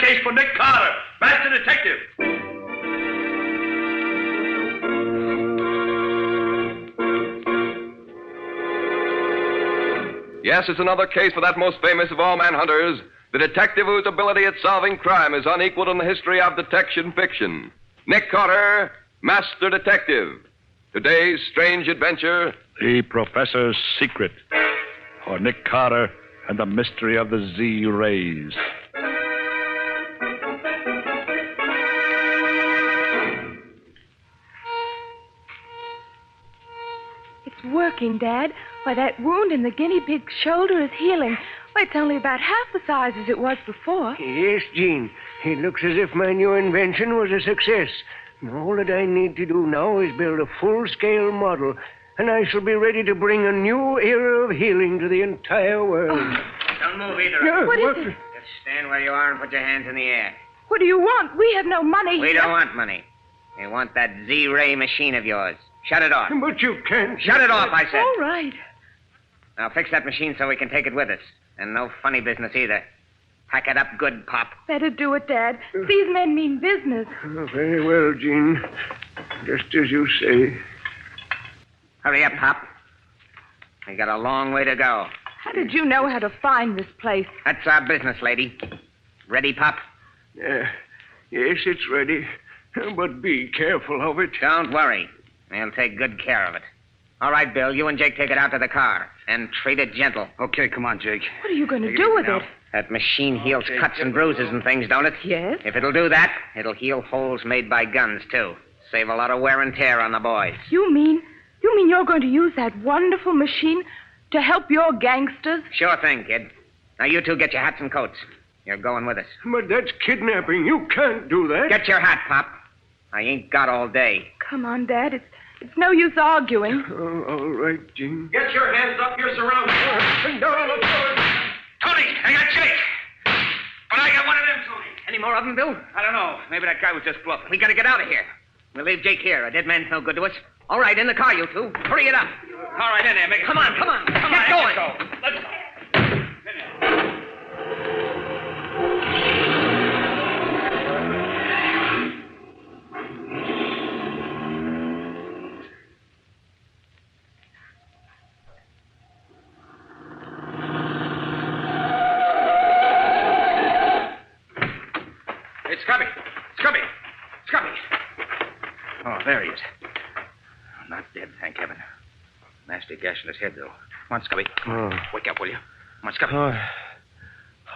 case for Nick Carter, Master Detective. Yes, it's another case for that most famous of all manhunters, the detective whose ability at solving crime is unequaled in the history of detection fiction. Nick Carter, Master Detective. Today's strange adventure... The Professor's Secret, or Nick Carter and the Mystery of the Z-Rays. It's working, Dad. Why, that wound in the guinea pig's shoulder is healing. Why, it's only about half the size as it was before. Yes, Jean. It looks as if my new invention was a success. All that I need to do now is build a full-scale model, and I shall be ready to bring a new era of healing to the entire world. Don't move either. What is it? Just stand where you are and put your hands in the air. What do you want? We have no money. We don't want money. We want that Z-ray machine of yours. Shut it off. But you can't. Shut it off, I said. All right. Now fix that machine so we can take it with us. And no funny business either. Pack it up good, Pop. Better do it, Dad. These men mean business. Oh, very well, Jean. Just as you say. Hurry up, Pop. We got a long way to go. How did you know how to find this place? That's our business, lady. Ready, Pop? Yes, it's ready. But be careful of it. Don't worry. We'll take good care of it. All right, Bill, you and Jake take it out to the car. And treat it gentle. Okay, come on, Jake. What are you going to do with it? That machine heals cuts and bruises and things, don't it? Yes. If it'll do that, it'll heal holes made by guns, too. Save a lot of wear and tear on the boys. You mean you're going to use that wonderful machine to help your gangsters? Sure thing, kid. Now, you two get your hats and coats. You're going with us. But that's kidnapping. You can't do that. Get your hat, Pop. I ain't got all day. Come on, Dad. It's no use arguing. Oh, all right, Jean. Get your hands up. You're surrounded. Tony, I got Jake. But I got one of them, Tony. Any more of them, Bill? I don't know. Maybe that guy was just bluffing. We gotta get out of here. We'll leave Jake here. A dead man's no good to us. All right, in the car, you two. Hurry it up. All right, in there. Make it. Come on. Get going. Let's go. Let's go. It's coming. Oh, there he is. Not dead, thank heaven. Nasty gash in his head, though. Come on, Scubby. Wake up, will you? Come on, Scubby.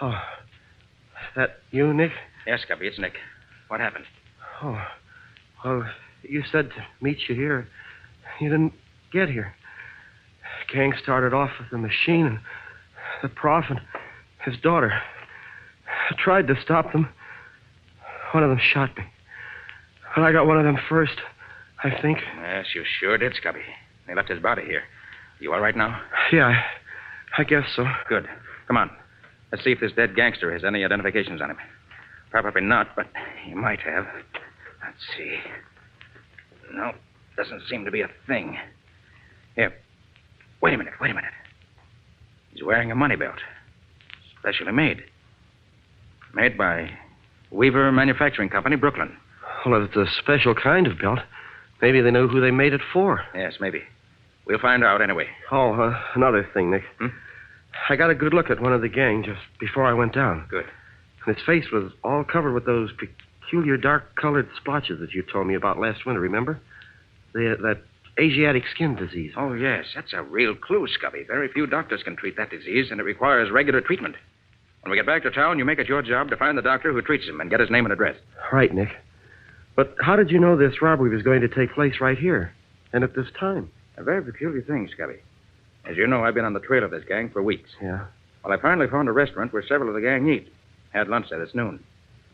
Oh. That you, Nick? Yes, Scubby, it's Nick. What happened? Oh. Well, you said to meet you here. You didn't get here. The gang started off with the machine and the prof and his daughter. I tried to stop them. One of them shot me. But I got one of them first, I think. Yes, you sure did, Scubby. They left his body here. You all right now? Yeah, I guess so. Good. Come on. Let's see if this dead gangster has any identifications on him. Probably not, but he might have. Let's see. No, doesn't seem to be a thing. Here. Wait a minute. He's wearing a money belt. Specially made. Made by Weaver Manufacturing Company, Brooklyn. Well, it's a special kind of belt. Maybe they know who they made it for. Yes, maybe. We'll find out anyway. Oh, another thing, Nick. I got a good look at one of the gang just before I went down. Good. And his face was all covered with those peculiar dark-colored splotches that you told me about last winter, remember? That Asiatic skin disease. Oh, yes. That's a real clue, Scubby. Very few doctors can treat that disease, and it requires regular treatment. When we get back to town, you make it your job to find the doctor who treats him and get his name and address. Right, Nick. But how did you know this robbery was going to take place right here and at this time? A very peculiar thing, Scubby. As you know, I've been on the trail of this gang for weeks. Yeah? Well, I finally found a restaurant where several of the gang eat. Had lunch there this noon.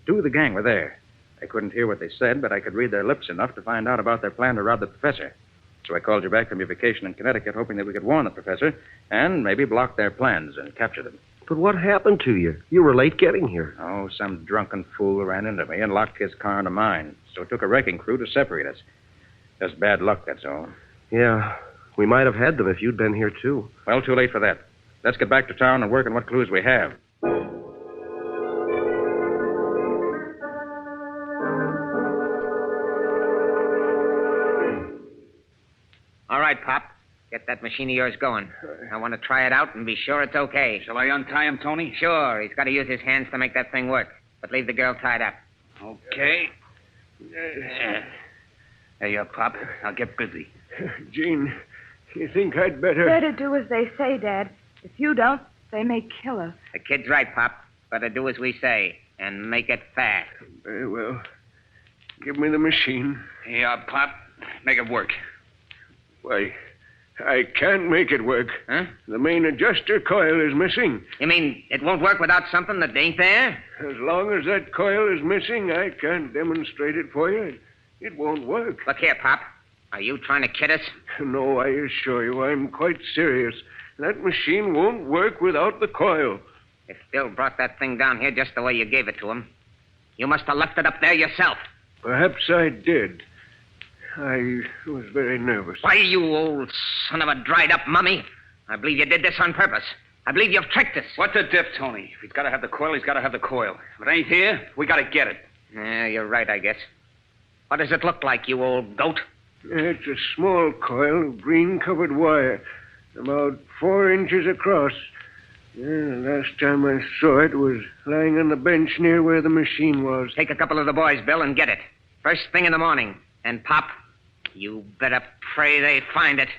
2 of the gang were there. I couldn't hear what they said, but I could read their lips enough to find out about their plan to rob the professor. So I called you back from your vacation in Connecticut, hoping that we could warn the professor and maybe block their plans and capture them. But what happened to you? You were late getting here. Oh, some drunken fool ran into me and locked his car into mine. So it took a wrecking crew to separate us. Just bad luck, that's all. Yeah, we might have had them if you'd been here, too. Well, too late for that. Let's get back to town and work on what clues we have. right, Pop. Get that machine of yours going. I want to try it out and be sure it's okay. Shall I untie him, Tony? Sure, he's got to use his hands to make that thing work. But leave the girl tied up. Okay. There you are, Pop. I'll get busy. Gene, you think I'd better... Better do as they say, Dad. If you don't, they may kill us. The kid's right, Pop. Better do as we say and make it fast. Very well. Give me the machine. Here you are, Pop. Make it work. Why, I can't make it work. Huh? The main adjuster coil is missing. You mean it won't work without something that ain't there? As long as that coil is missing, I can't demonstrate it for you. It won't work. Look here, Pop. Are you trying to kid us? No, I assure you, I'm quite serious. That machine won't work without the coil. If Bill brought that thing down here just the way you gave it to him, you must have left it up there yourself. Perhaps I did. I was very nervous. Why, you old son of a dried-up mummy. I believe you did this on purpose. I believe you've tricked us. What's the diff, Tony? If he's got to have the coil, he's got to have the coil. If it ain't here, we got to get it. Yeah, you're right, I guess. What does it look like, you old goat? It's a small coil of green-covered wire, about 4 inches across. Last time I saw it was lying on the bench near where the machine was. Take a couple of the boys, Bill, and get it. First thing in the morning. And, Pop, you better pray they find it.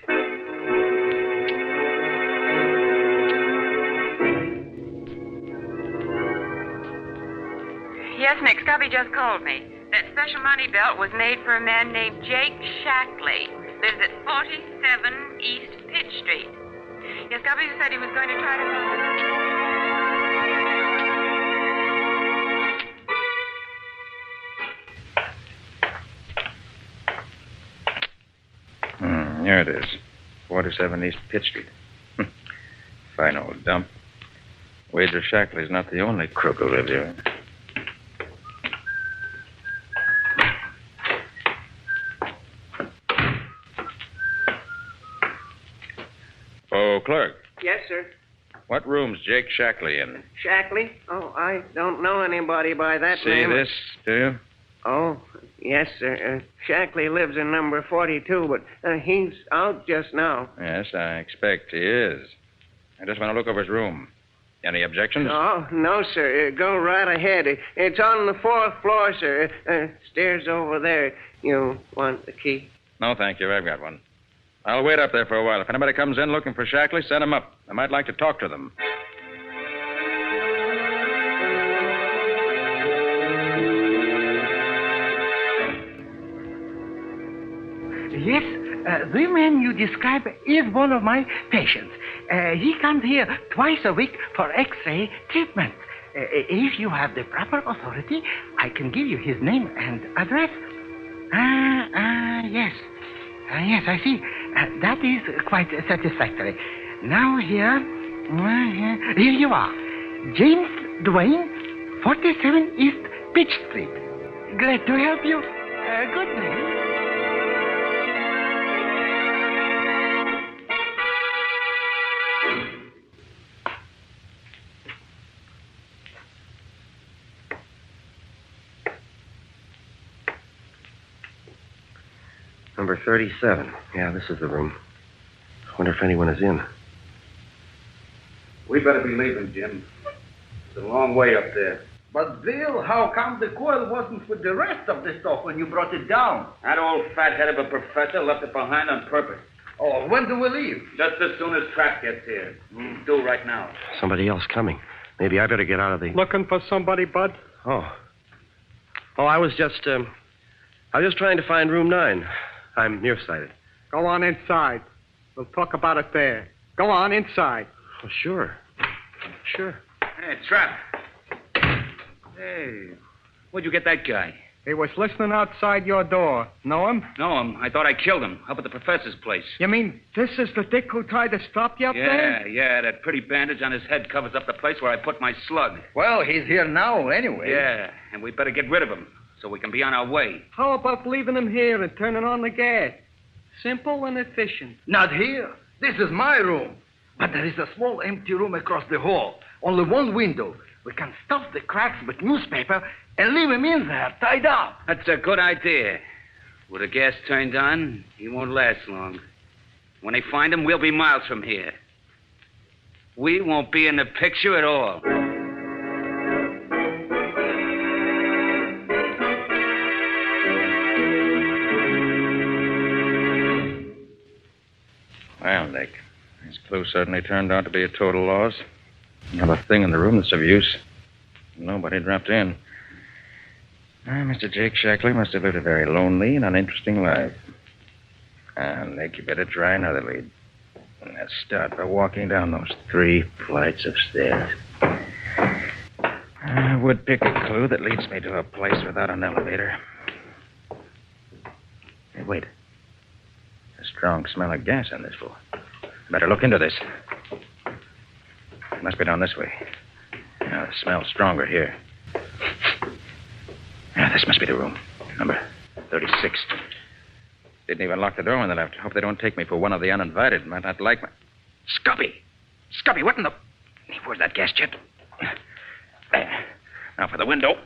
Yes, Nick, Scubby just called me. That special money belt was made for a man named Jake Shackley. Lives at 47 East Pitch Street. Yes, Scubby said he was going to try to... Here it is. 47 East Pitt Street. Fine old dump. Wager Shackley's not the only crook who lives here. Oh, clerk. Yes, sir. What room's Jake Shackley in? Shackley? Oh, I don't know anybody by that See name. this, do you? Oh, yes, sir. Shackley lives in number 42, but he's out just now. Yes, I expect he is. I just want to look over his room. Any objections? Oh, no, sir. Go right ahead. It's on the 4th floor, sir. Stairs over there. You want the key? No, thank you. I've got one. I'll wait up there for a while. If anybody comes in looking for Shackley, send him up. I might like to talk to them. Yes, the man you describe is one of my patients. He comes here twice a week for X-ray treatment. If you have the proper authority, I can give you his name and address. Yes. Yes, I see. That is quite satisfactory. Now here you are. James Duane, 47 East Pitch Street. Glad to help you. Good name. Number 37. Yeah, this is the room. Wonder if anyone is in. We better be leaving, Jim. It's a long way up there. But, Bill, how come the coil wasn't with the rest of the stuff when you brought it down? That old fathead of a professor left it behind on purpose. Oh, when do we leave? Just as soon as Trap gets here. Do right now. Somebody else coming. Maybe I better get out of the... Looking for somebody, Bud? Oh, I was just trying to find room 9. I'm nearsighted. Go on inside. We'll talk about it there. Go on inside. Oh, sure. Sure. Hey, Trap. Hey, where'd you get that guy? He was listening outside your door. Know him? Know him. I thought I killed him up at the professor's place. You mean this is the dick who tried to stop you up there? Yeah. That pretty bandage on his head covers up the place where I put my slug. Well, he's here now anyway. Yeah, and we better get rid of him so we can be on our way. How about leaving him here and turning on the gas? Simple and efficient. Not here. This is my room. But there is a small empty room across the hall. Only one window. We can stuff the cracks with newspaper and leave him in there, tied up. That's a good idea. With the gas turned on, he won't last long. When they find him, we'll be miles from here. We won't be in the picture at all. Well, Nick, this clue certainly turned out to be a total loss. Not a thing in the room that's of use. Nobody dropped in. Mr. Jake Shackley must have lived a very lonely and uninteresting life. Nick, you better try another lead. Let's start by walking down those 3 flights of stairs. I would pick a clue that leads me to a place without an elevator. Hey, wait. A strong smell of gas on this floor. Better look into this. It must be down this way. Now, the smell's stronger here. Yeah, this must be the room. Number 36. Didn't even lock the door when they left. Hope they don't take me for one of the uninvited. Might not like me. Scubby! Scubby, what in the... Where's that gas jet? There. Now for the window.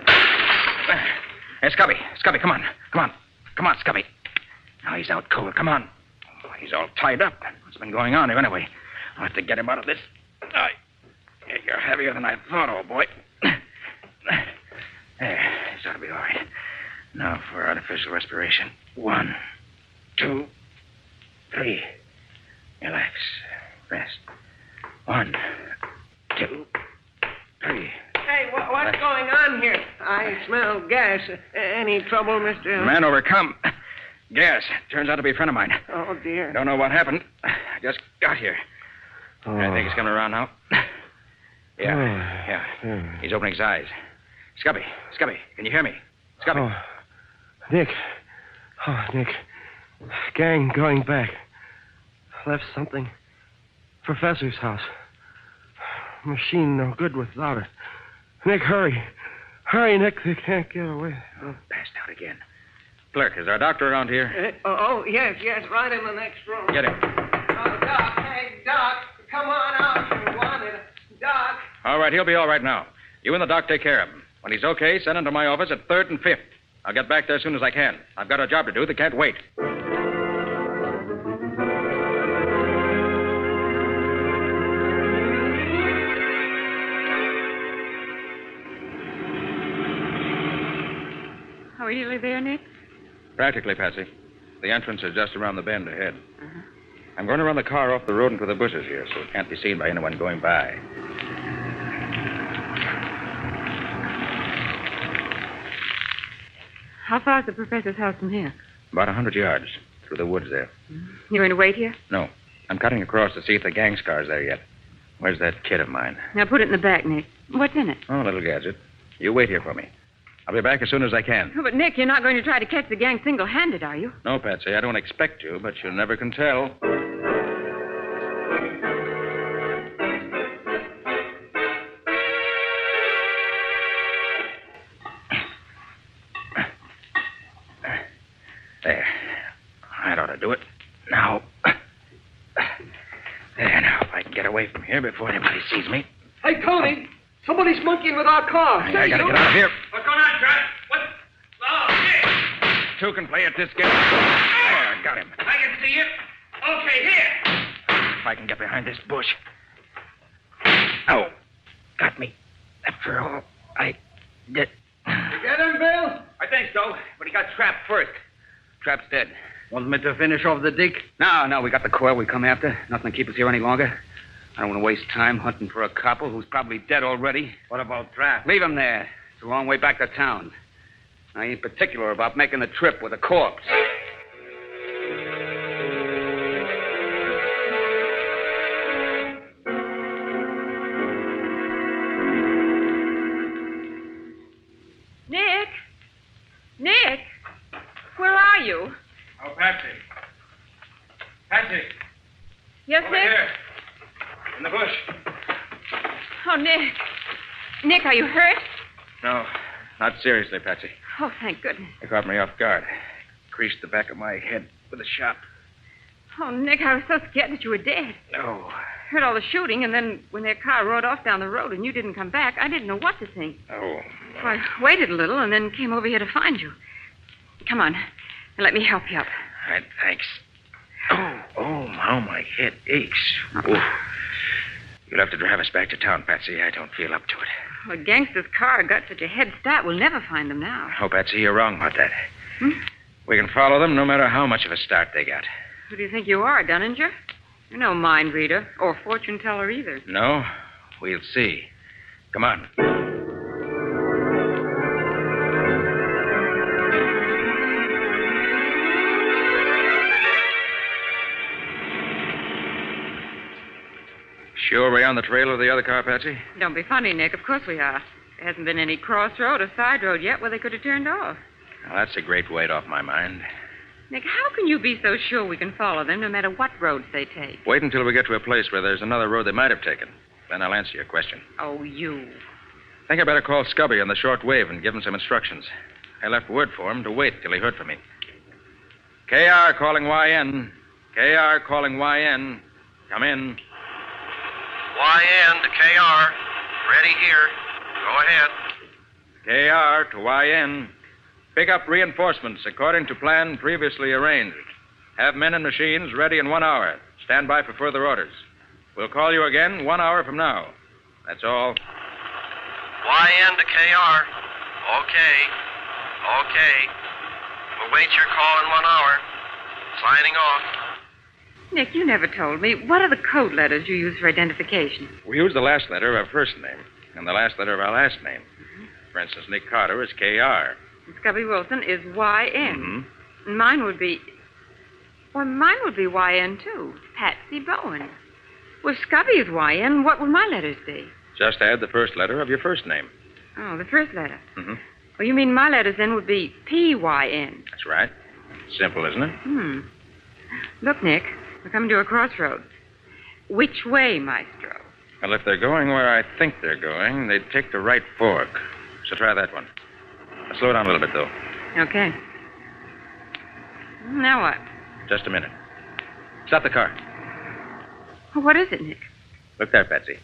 Hey, Scubby. Scubby, come on. Come on. Come on, Scubby. Now he's out cold. Come on. He's all tied up. What's been going on here anyway? I'll have to get him out of this. You're heavier than I thought, old boy. There. This ought to be all right. Now for artificial respiration. 1, 2, 3. Relax. Rest. 1, 2, 3. Hey, what's going on here? I smell gas. Any trouble, Mr. Man overcome. Gas. Turns out to be a friend of mine. Oh, dear. Don't know what happened. I just got here. I think he's coming around now. Yeah. He's opening his eyes. Scubby, can you hear me? Scubby. Nick. Nick. Gang going back. Left something. Professor's house. Machine no good without it. Nick, hurry. Hurry, Nick. They can't get away. Passed out again. Clerk, is our doctor around here? Yes, right in the next room. Get him. Oh, Doc. Hey, Doc. Come on out if you want it. Doc. All right, he'll be all right now. You and the doc take care of him. When he's okay, send him to my office at 3rd and 5th. I'll get back there as soon as I can. I've got a job to do that can't wait. Are we nearly there, Nick? Practically, Patsy. The entrance is just around the bend ahead. I'm going to run the car off the road into the bushes here so it can't be seen by anyone going by. How far is the professor's house from here? About 100 yards through the woods there. You going to wait here? No. I'm cutting across to see if the gang's car's there yet. Where's that kit of mine? Now put it in the back, Nick. What's in it? Oh, a little gadget. You wait here for me. I'll be back as soon as I can. Oh, but, Nick, you're not going to try to catch the gang single-handed, are you? No, Patsy, I don't expect to, but you never can tell. There. That ought to do it. Now. There, now, if I can get away from here before anybody sees me. Hey, Tony. Somebody's monkeying with our car. I gotta get out of here. What's going on, Trent? What? Oh, yeah. Two can play at this game. There, got him. I can see it. Okay, here. If I can get behind this bush. Oh, got me. After all, I did. You get him, Bill? I think so, but he got trapped first. Trap's dead. Want me to finish off the dig? No, we got the coil we come after. Nothing to keep us here any longer. I don't want to waste time hunting for a copper who's probably dead already. What about Trap? Leave him there. It's a long way back to town. I ain't particular about making the trip with a corpse. Nick, where are you? Oh, Patsy. Patsy. Yes, Over Nick? here. In the bush. Oh, Nick. Nick, are you hurt? No, not seriously, Patsy. Oh, thank goodness. They caught me off guard. Creased the back of my head with a shot. Oh, Nick, I was so scared that you were dead. No. Heard all the shooting, and then when their car rode off down the road and you didn't come back, I didn't know what to think. Oh. So I waited a little and then came over here to find you. Come on, and let me help you up. All right, thanks. Oh, how my head aches. Ooh. You'll have to drive us back to town, Patsy. I don't feel up to it. A gangster's car got such a head start, we'll never find them now. Oh, Patsy, you're wrong about that. We can follow them no matter how much of a start they got. Who do you think you are, Dunninger? You're no mind reader or fortune teller either. No? We'll see. Come on. Sure we're on the trail of the other car, Patsy? Don't be funny, Nick. Of course we are. There hasn't been any crossroad or side road yet where they could have turned off. Well, that's a great weight off my mind. Nick, how can you be so sure we can follow them no matter what roads they take? Wait until we get to a place where there's another road they might have taken. Then I'll answer your question. Oh, you. I think I better call Scubby on the short wave and give him some instructions. I left word for him to wait till he heard from me. KR calling YN. KR calling YN. Come in. YN to KR. Ready here. Go ahead. KR to YN. Pick up reinforcements according to plan previously arranged. Have men and machines ready in 1 hour. Stand by for further orders. We'll call you again 1 hour from now. That's all. YN to KR. Okay. We'll wait your call in 1 hour. Signing off. Nick, you never told me. What are the code letters you use for identification? We use the last letter of our first name and the last letter of our last name. For instance, Nick Carter is KR. And Scubby Wilson is YN. And mine would be... Well, mine would be YN, too. Patsy Bowen. Well, if Scubby is YN, what would my letters be? Just add the first letter of your first name. Oh, the first letter. Mm-hmm. Well, you mean my letters then would be PYN. That's right. Simple, isn't it? Look, Nick, we're coming to a crossroads. Which way, Maestro? Well, if they're going where I think they're going, they'd take the right fork. So try that one. Slow down a little bit, though. Okay. Now what? Just a minute. Stop the car. Well, what is it, Nick? Look there, Patsy.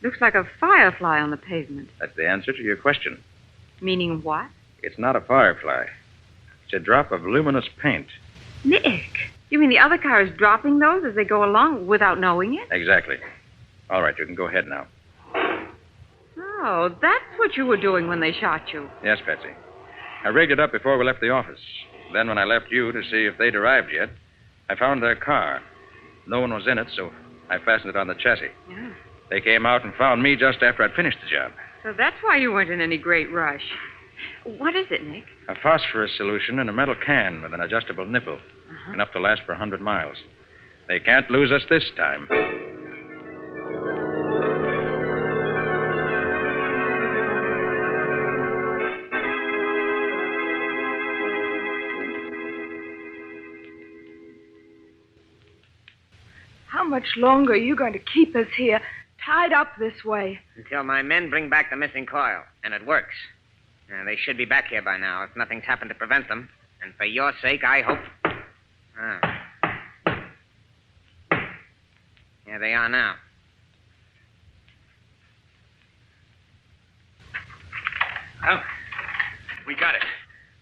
Looks like a firefly on the pavement. That's the answer to your question. Meaning what? It's not a firefly. It's a drop of luminous paint. Nick, you mean the other car is dropping those as they go along without knowing it? Exactly. All right, you can go ahead now. Oh, that's what you were doing when they shot you. Yes, Patsy. I rigged it up before we left the office. Then when I left you to see if they'd arrived yet, I found their car. No one was in it, so I fastened it on the chassis. Yeah. They came out and found me just after I'd finished the job. So that's why you weren't in any great rush. What is it, Nick? A phosphorus solution in a metal can with an adjustable nipple. Enough to last for 100 miles. They can't lose us this time. How much longer are you going to keep us here, tied up this way? Until my men bring back the missing coil, and it works. They should be back here by now if nothing's happened to prevent them. And for your sake, I hope... Here they are now. Well, we got it.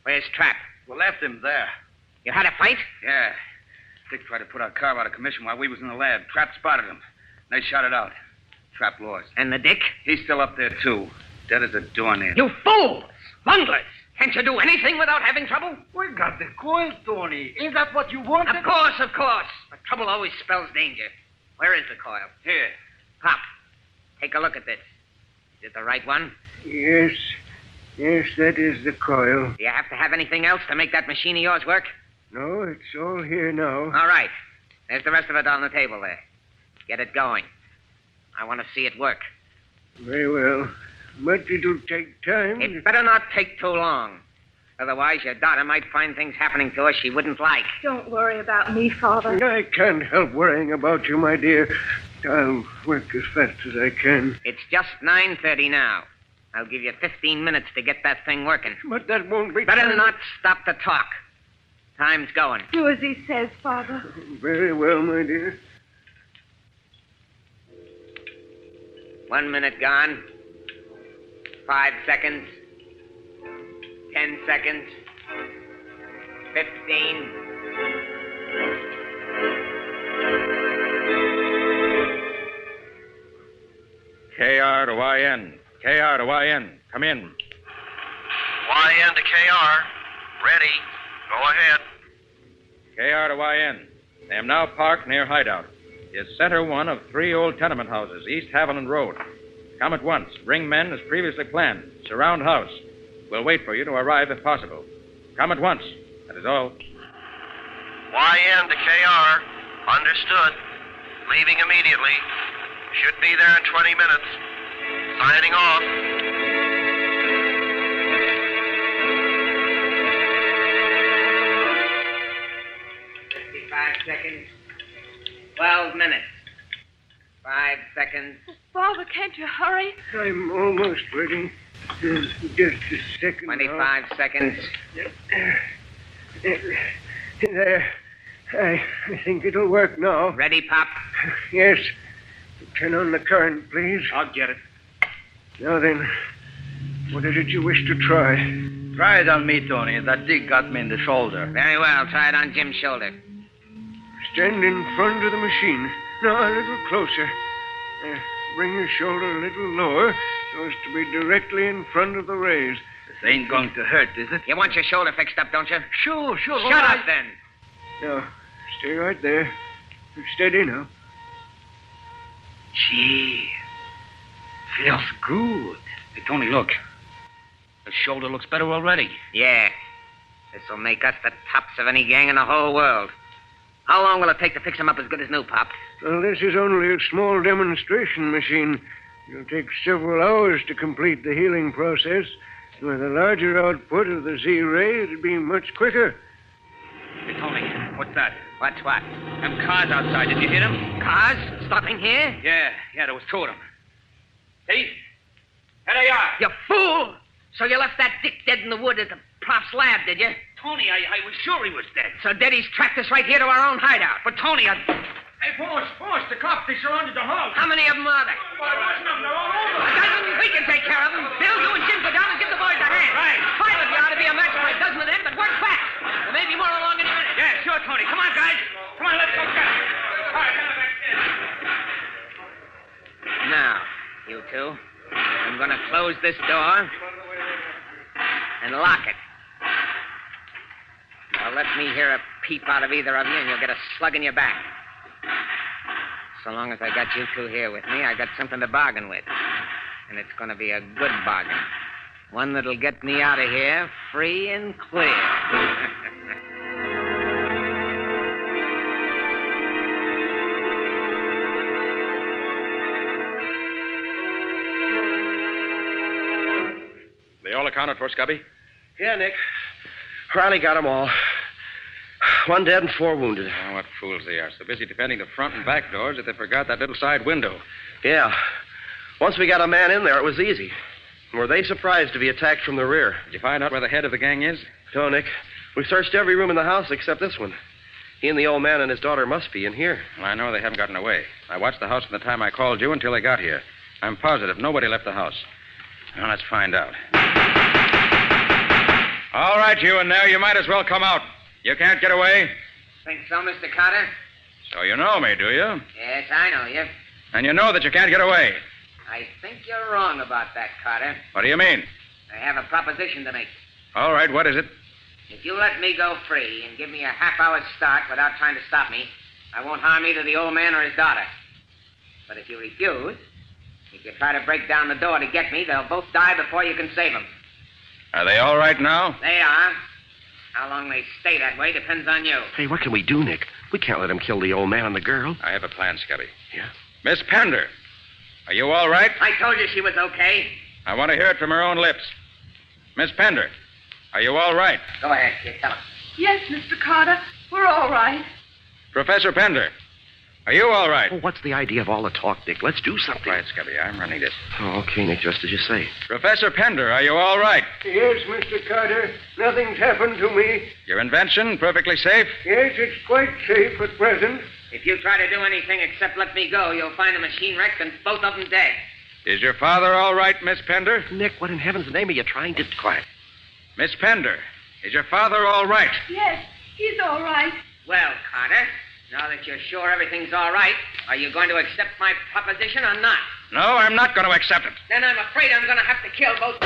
Where's Trap? We left him there. You had a fight? Yeah. Dick tried to put our car out of commission while we was in the lab. Trap spotted him. They shot it out. Trap lost. And the Dick? He's still up there, too. Dead as a doornail. You fools! Bunglers! Can't you do anything without having trouble? We got the coil, Tony. Is that what you wanted? Of course. But trouble always spells danger. Where is the coil? Here. Pop, take a look at this. Is it the right one? Yes, that is the coil. Do you have to have anything else to make that machine of yours work? No, it's all here now. All right. There's the rest of it on the table there. Get it going. I want to see it work. Very well. But it'll take time. It better not take too long. Otherwise, your daughter might find things happening to us she wouldn't like. Don't worry about me, Father. I can't help worrying about you, my dear. I'll work as fast as I can. It's just 9:30 now. I'll give you 15 minutes to get that thing working. But that won't be... Better not stop to talk. Time's going. Do as he says, Father. Very well, my dear. 1 minute gone. 5 seconds. 10 seconds. 15. KR to YN. KR to YN. Come in. YN to KR. Ready. Go ahead. KR to YN. I am now parked near Hideout. It's center one of 3 old tenement houses, East Haviland Road. Come at once. Bring men as previously planned. Surround house. We'll wait for you to arrive if possible. Come at once. That is all. YN to KR. Understood. Leaving immediately. Should be there in 20 minutes. Signing off. Seconds. 12 minutes. 5 seconds. Father, can't you hurry? I'm almost ready. Just a second. 25 seconds. There. I think it'll work now. Ready, Pop? Yes. Turn on the current, please. I'll get it. Now then, what is it you wish to try? Try it on me, Tony. That dig got me in the shoulder. Very well. Try it on Jim's shoulder. Stand in front of the machine. Now, a little closer. Bring your shoulder a little lower so as to be directly in front of the rays. This ain't going to hurt, is it? You want your shoulder fixed up, don't you? Sure. Shut up, then. Now, stay right there. Steady now. Gee, feels good. Hey, Tony, look. The shoulder looks better already. Yeah. This'll make us the tops of any gang in the whole world. How long will it take to fix him up as good as new, Pop? Well, this is only a small demonstration machine. It'll take several hours to complete the healing process. With a larger output of the Z-ray, it'll be much quicker. Hey, Tony, what's that? What's what? Them cars outside. Did you hear them? Cars? Stopping here? Yeah, there was 2 of them. See? There they are. You fool! So you left that dick dead in the wood at the prof's lab, did you? Tony, I was sure he was dead. So Daddy's tracked us right here to our own hideout. But, Tony, Hey, boss, the cops, they surrounded the house. How many of them are there? Well, there wasn't them. They're all over. A dozen. We can take care of them. Bill, you and Jim go down and give the boys a hand. Right. 5 of you ought to be a match for a dozen of them, but work fast. There may be more along in a minute. Yeah, sure, Tony. Come on, guys. Come on, let's go get them. All right, come back in. Now, you two, I'm going to close this door and lock it. Now, let me hear a peep out of either of you, and you'll get a slug in your back. So long as I got you two here with me, I got something to bargain with. And it's going to be a good bargain. One that'll get me out of here free and clear. They all accounted for, Scubby? Yeah, Nick. Riley got them all. 1 dead and 4 wounded. Oh, what fools they are. So busy defending the front and back doors that they forgot that little side window. Yeah. Once we got a man in there, it was easy. Were they surprised to be attacked from the rear? Did you find out where the head of the gang is? No, Nick. We've searched every room in the house except this one. He and the old man and his daughter must be in here. Well, I know they haven't gotten away. I watched the house from the time I called you until they got here. I'm positive nobody left the house. Now, let's find out. All right, you in there. You might as well come out. You can't get away? Think so, Mr. Carter? So you know me, do you? Yes, I know you. And you know that you can't get away. I think you're wrong about that, Carter. What do you mean? I have a proposition to make. All right, what is it? If you let me go free and give me a half-hour's start without trying to stop me, I won't harm either the old man or his daughter. But if you refuse, if you try to break down the door to get me, they'll both die before you can save them. Are they all right now? They are. How long they stay that way depends on you. Hey, what can we do, Nick? We can't let him kill the old man and the girl. I have a plan, Scubby. Yeah? Miss Pender, are you all right? I told you she was okay. I want to hear it from her own lips. Miss Pender, are you all right? Go ahead, kid. Tell her. Yes, Mr. Carter. We're all right. Professor Pender, are you all right? Oh, what's the idea of all the talk, Nick? Let's do something. Right, Scubby, I'm running this. Oh, okay, Nick, just as you say. Professor Pender, are you all right? Yes, Mr. Carter. Nothing's happened to me. Your invention, perfectly safe? Yes, it's quite safe at present. If you try to do anything except let me go, you'll find the machine wrecked and both of them dead. Is your father all right, Miss Pender? Nick, what in heaven's name are you trying to... Quiet. Miss Pender, is your father all right? Yes, he's all right. Well, Carter, Now that you're sure everything's all right, are you going to accept my proposition or not? No, I'm not going to accept it. Then I'm afraid I'm going to have to kill both.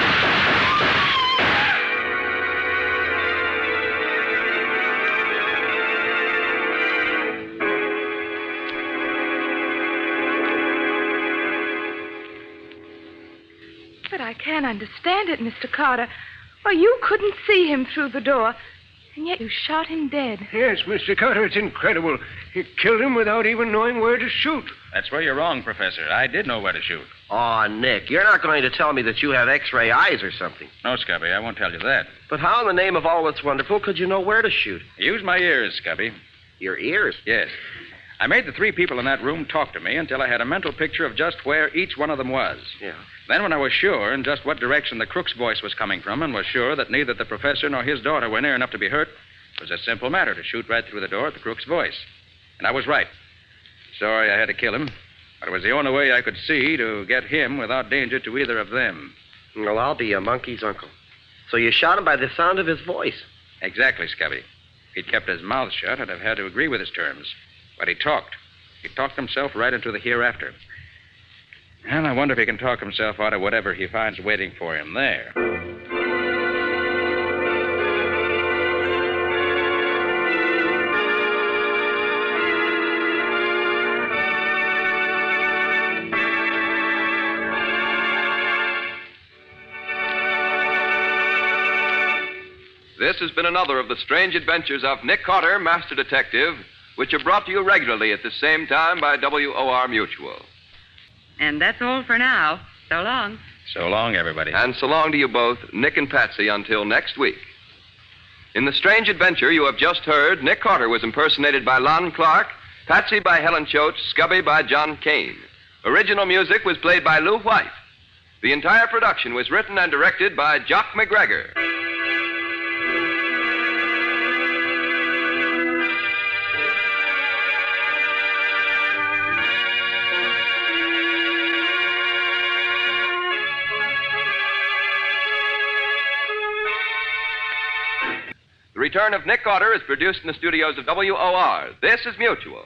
But I can't understand it, Mr. Carter. Why, you couldn't see him through the door, and yet you shot him dead. Yes, Mr. Carter, it's incredible. He killed him without even knowing where to shoot. That's where you're wrong, Professor. I did know where to shoot. Aw, Nick, you're not going to tell me that you have X-ray eyes or something. No, Scubby, I won't tell you that. But how in the name of all that's wonderful could you know where to shoot? Use my ears, Scubby. Your ears? Yes. I made the three people in that room talk to me until I had a mental picture of just where each one of them was. Yeah. Then when I was sure in just what direction the crook's voice was coming from and was sure that neither the professor nor his daughter were near enough to be hurt, it was a simple matter to shoot right through the door at the crook's voice. And I was right. Sorry I had to kill him, but it was the only way I could see to get him without danger to either of them. Well, I'll be a monkey's uncle. So you shot him by the sound of his voice? Exactly, Scubby. If he'd kept his mouth shut, I'd have had to agree with his terms. But he talked. He talked himself right into the hereafter. And I wonder if he can talk himself out of whatever he finds waiting for him there. This has been another of the strange adventures of Nick Carter, Master Detective, which are brought to you regularly at the same time by WOR Mutual. And that's all for now. So long. So long, everybody. And so long to you both, Nick and Patsy, until next week. In the strange adventure you have just heard, Nick Carter was impersonated by Lon Clark, Patsy by Helen Choate, Scubby by John Kane. Original music was played by Lou White. The entire production was written and directed by Jock McGregor. The Return of Nick Carter is produced in the studios of WOR. This is Mutual.